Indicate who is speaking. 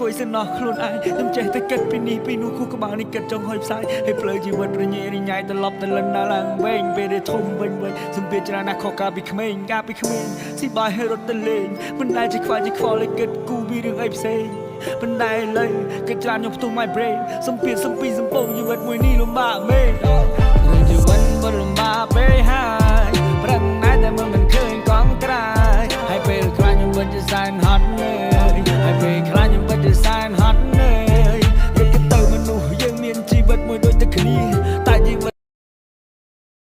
Speaker 1: គួយសិនណោះខ្លួនឯងខ្ញុំចេះតែគិតពីនេះពីនោះគូក្បាលនេះគិតចង់ហុយផ្សាយឲ្យផ្លូវជីវិតរញ៉េរញ៉ៃត្រឡប់ទៅលិនណាឡើងវែងពេលដែលធំវិញសំពីច្រើនណាស់ខកកាលពីក្មេងស៊ីបាយឲ្យរត់ទៅលេងមិនដែលជាខ្វល់ឲ្យគិតគូពីរឿងអីផ្សេងប៉ុន្តែឥឡូវគិតច្រើនខ្ញុំផ្ទុះ my brain សំពីសំពងជីវិតមួយនេះលំបាកមែន